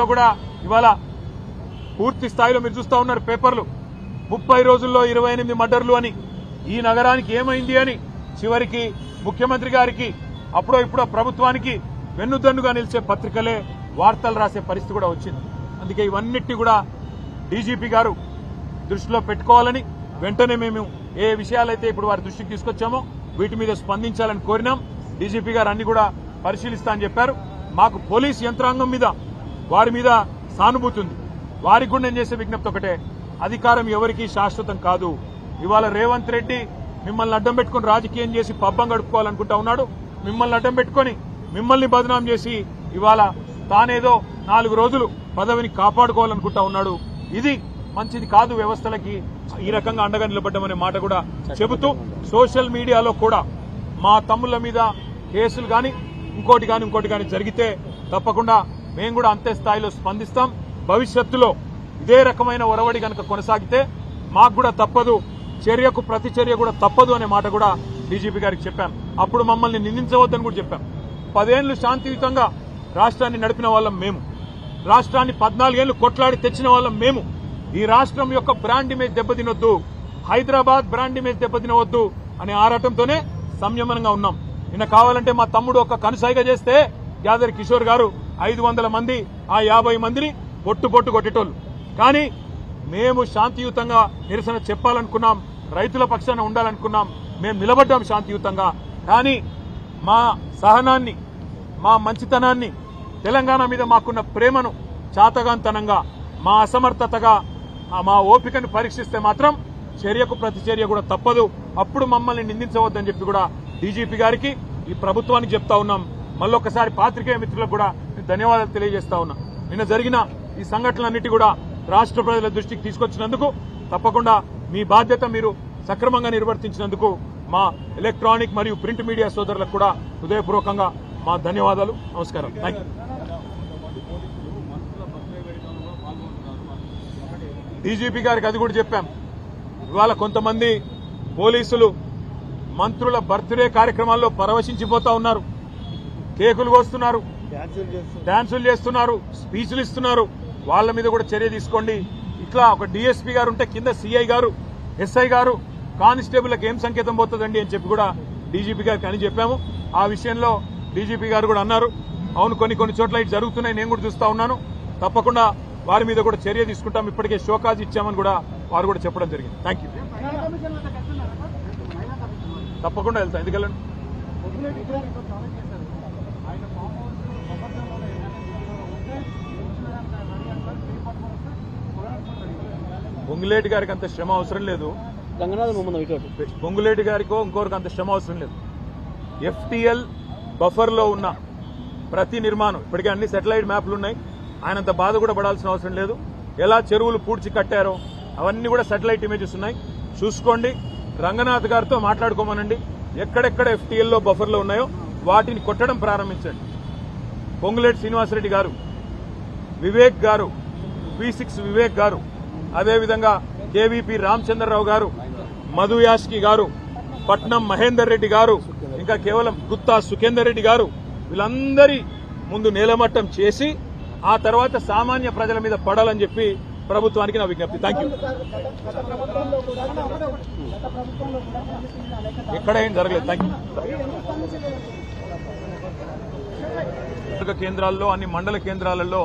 పరిస్థితుల్లో కూడా ఇవాళ పూర్తి స్థాయిలో మీరు చూస్తా ఉన్నారు పేపర్లు 30 రోజుల్లో 28 మర్డర్లు అని ఈ నగరానికి ఏమైంది అని చివరికి ముఖ్యమంత్రి గారికి అప్పుడో ఇప్పుడో ప్రభుత్వానికి వెన్నుదన్నుగా నిలిచే పత్రికలే వార్తలు రాసే పరిస్థితి కూడా వచ్చింది. అందుకే ఇవన్నిటి కూడా డీజీపీ గారు దృష్టిలో పెట్టుకోవాలని వెంటనే మేము ఏ విషయాలైతే ఇప్పుడు వారి దృష్టికి తీసుకొచ్చామో వీటి మీద స్పందించాలని కోరినాం. డీజీపీ గారు అన్ని కూడా పరిశీలిస్తా అని చెప్పారు. మాకు పోలీస్ యంత్రాంగం మీద వారి మీద సానుభూతి ఉంది. వారికి కూడా నేను చేసే విజ్ఞప్తి ఒకటే, అధికారం ఎవరికీ శాశ్వతం కాదు. ఇవాళ రేవంత్ రెడ్డి మిమ్మల్ని అడ్డం పెట్టుకుని రాజకీయం చేసి పబ్బం గడుపుకోవాలనుకుంటా ఉన్నాడు. మిమ్మల్ని అడ్డం పెట్టుకుని మిమ్మల్ని బదనాం చేసి ఇవాళ తానేదో 4 రోజులు పదవిని కాపాడుకోవాలనుకుంటా ఉన్నాడు. ఇది మంచిది కాదు. వ్యవస్థలకి ఈ రకంగా అండగా నిలబడ్డామనే మాట కూడా చెబుతూ సోషల్ మీడియాలో కూడా మా తమ్ముళ్ల మీద కేసులు కానీ ఇంకోటి కానీ జరిగితే తప్పకుండా మేము కూడా అంతే స్థాయిలో స్పందిస్తాం. భవిష్యత్తులో ఇదే రకమైన ఒరవడి కనుక కొనసాగితే మాకు కూడా తప్పదు, చర్యకు ప్రతి చర్య కూడా తప్పదు అనే మాట కూడా డీజీపీ గారికి చెప్పాం. అప్పుడు మమ్మల్ని నిందించవద్దని కూడా చెప్పాం. 10 ఏళ్లు శాంతియుతంగా రాష్ట్రాన్ని నడిపిన వాళ్ళం మేము. రాష్ట్రాన్ని 14 ఏళ్లు కొట్లాడి తెచ్చిన వాళ్ళం మేము. ఈ రాష్ట్రం యొక్క బ్రాండ్ ఇమేజ్ దెబ్బతినొద్దు, హైదరాబాద్ బ్రాండ్ ఇమేజ్ దెబ్బతినవద్దు అనే ఆరాటంతోనే సంయమనంగా ఉన్నాం. నిన్న కావాలంటే మా తమ్ముడు ఒక కనుసైగ చేస్తే యాదరి కిషోర్ గారు 500 మంది ఆ 50 మందిని పొట్టు కొట్టేటోళ్ళు. కానీ మేము శాంతియుతంగా నిరసన చెప్పాలనుకున్నాం, రైతుల పక్షాన ఉండాలనుకున్నాం, మేము నిలబడ్డాం శాంతియుతంగా. కానీ మా సహనాన్ని, మా మంచితనాన్ని, తెలంగాణ మీద మాకున్న ప్రేమను చాతగాంతనంగా, మా అసమర్థతగా, మా ఓపికను పరీక్షిస్తే మాత్రం చర్యకు ప్రతి చర్య కూడా తప్పదు. అప్పుడు మమ్మల్ని నిందించవద్దని చెప్పి కూడా డీజీపీ గారికి, ఈ ప్రభుత్వానికి చెప్తా ఉన్నాం. మళ్ళొకసారి పాత్రికేయ మిత్రులకు కూడా ధన్యవాదాలు తెలియజేస్తా ఉన్నా. నిన్న జరిగిన ఈ సంఘటనలన్నిటి కూడా రాష్ట్ర ప్రజల దృష్టికి తీసుకొచ్చినందుకు, తప్పకుండా మీ బాధ్యత మీరు సక్రమంగా నిర్వర్తించినందుకు మా ఎలక్ట్రానిక్ మరియు ప్రింట్ మీడియా సోదరులకు కూడా హృదయపూర్వకంగా మా ధన్యవాదాలు. నమస్కారం. Thank you. డీజీపీ గారికి అది కూడా చెప్పాం. ఇవాళ కొంతమంది పోలీసులు మంత్రుల బర్త్డే కార్యక్రమాల్లో పరవశించిపోతా ఉన్నారు, కేకులు కోస్తున్నారు, డాన్సులు చేస్తున్నారు, స్పీచ్లు ఇస్తున్నారు. వాళ్ళ మీద కూడా చర్య తీసుకోండి. ఇట్లా ఒక డీఎస్పీ గారు ఉంటే కింద సిఐ గారు, ఎస్ఐ గారు, కానిస్టేబుల్కి ఏం సంకేతం పోతుందండి అని చెప్పి కూడా డీజీపీ గారికి అని చెప్పాము. ఆ విషయంలో డీజీపీ గారు కూడా అన్నారు, అవును కొన్ని చోట్ల ఇటు జరుగుతున్నాయి, నేను కూడా చూస్తా ఉన్నాను, తప్పకుండా వారి మీద కూడా చర్య తీసుకుంటాం, ఇప్పటికే షోకాజ్ ఇచ్చామని కూడా వారు కూడా చెప్పడం జరిగింది. Thank you. తప్పకుండా వెళ్తాం. ఎందుకు వెళ్ళండి? పొంగులేటి గారికి అంత శ్రమ అవసరం లేదు, పొంగులేటి గారికో ఇంకోరికి అంత శ్రమ అవసరం లేదు. ఎఫ్టీఎల్ బఫర్లో ఉన్న ప్రతి నిర్మాణం, ఇప్పటికే అన్ని సెటిలైట్ మ్యాప్లు ఉన్నాయి, ఆయనంత బాధ కూడా పడాల్సిన అవసరం లేదు. ఎలా చెరువులు పూడ్చి కట్టారో అవన్నీ కూడా సెటిలైట్ ఇమేజెస్ ఉన్నాయి, చూసుకోండి. రంగనాథ్ గారితో మాట్లాడుకోమనండి, ఎక్కడెక్కడ ఎఫ్టీఎల్లో బఫర్లో ఉన్నాయో వాటిని కొట్టడం ప్రారంభించండి. పొంగులేటి శ్రీనివాసరెడ్డి గారు, వివేక్ గారు, P6 వివేక్ గారు, అదేవిధంగా కేవీపీ రామచంద్రరావు గారు, మధు యాష్కి గారు, పట్నం మహేందర్ రెడ్డి గారు, ఇంకా కేవలం గుత్తా సుఖేందర్ రెడ్డి గారు, వీళ్ళందరి ముందు నేలమట్టం చేసి ఆ తర్వాత సామాన్య ప్రజల మీద పడాలని చెప్పి ప్రభుత్వానికి నా విజ్ఞప్తి. Thank you. ఎక్కడ ఏం జరగలేదు. Thank you. కేంద్రాల్లో, అన్ని మండల కేంద్రాలలో